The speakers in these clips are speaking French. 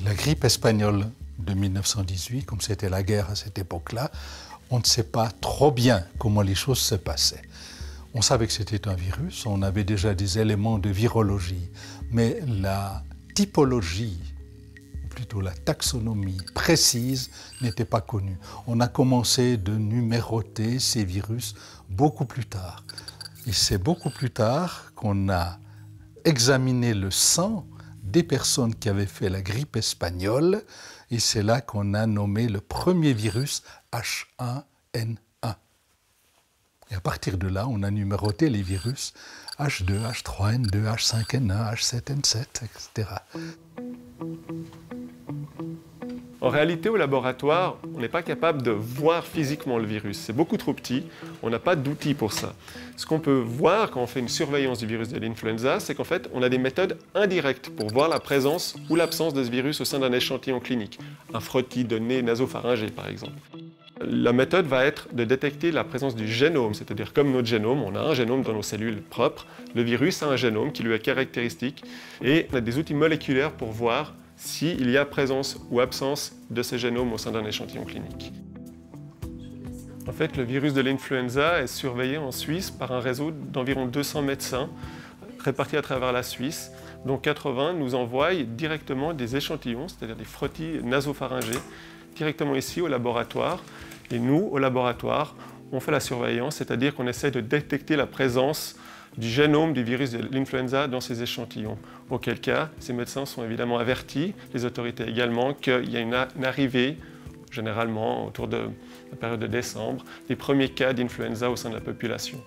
La grippe espagnole de 1918, comme c'était la guerre à cette époque-là, on ne sait pas trop bien comment les choses se passaient. On savait que c'était un virus, on avait déjà des éléments de virologie, mais la typologie, ou plutôt la taxonomie précise, n'était pas connue. On a commencé de numéroter ces virus beaucoup plus tard. Et c'est beaucoup plus tard qu'on a examiné le sang des personnes qui avaient fait la grippe espagnole, et c'est là qu'on a nommé le premier virus H1N1. Et à partir de là, on a numéroté les virus H2, H3N2, H5N1, H7N7, etc. En réalité, au laboratoire, on n'est pas capable de voir physiquement le virus. C'est beaucoup trop petit, on n'a pas d'outils pour ça. Ce qu'on peut voir quand on fait une surveillance du virus de l'influenza, c'est qu'en fait, on a des méthodes indirectes pour voir la présence ou l'absence de ce virus au sein d'un échantillon clinique. Un frottis de nez nasopharyngé, par exemple. La méthode va être de détecter la présence du génome, c'est-à-dire comme notre génome, on a un génome dans nos cellules propres, le virus a un génome qui lui est caractéristique, et on a des outils moléculaires pour voir s'il y a présence ou absence de ce génome au sein d'un échantillon clinique. En fait, le virus de l'influenza est surveillé en Suisse par un réseau d'environ 200 médecins répartis à travers la Suisse, dont 80 nous envoient directement des échantillons, c'est-à-dire des frottis nasopharyngés, directement ici au laboratoire. Et nous, au laboratoire, on fait la surveillance, c'est-à-dire qu'on essaie de détecter la présence du génome du virus de l'influenza dans ces échantillons. Auquel cas, ces médecins sont évidemment avertis, les autorités également, qu'il y a une arrivée, généralement autour de la période de décembre, des premiers cas d'influenza au sein de la population.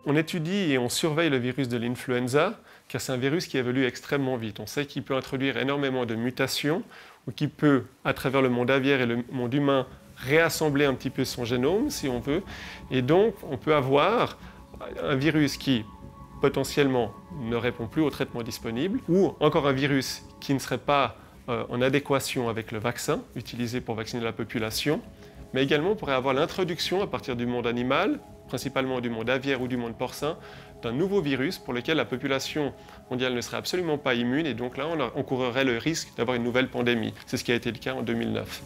On étudie et on surveille le virus de l'influenza, car c'est un virus qui évolue extrêmement vite. On sait qu'il peut introduire énormément de mutations, ou qu'il peut, à travers le monde aviaire et le monde humain, réassembler un petit peu son génome, si on veut. Et donc, on peut avoir un virus qui, potentiellement, ne répond plus au traitement disponible, ou encore un virus qui ne serait pas en adéquation avec le vaccin utilisé pour vacciner la population, mais également on pourrait avoir l'introduction à partir du monde animal, principalement du monde aviaire ou du monde porcin, d'un nouveau virus pour lequel la population mondiale ne serait absolument pas immune, et donc là on courrait le risque d'avoir une nouvelle pandémie. C'est ce qui a été le cas en 2009.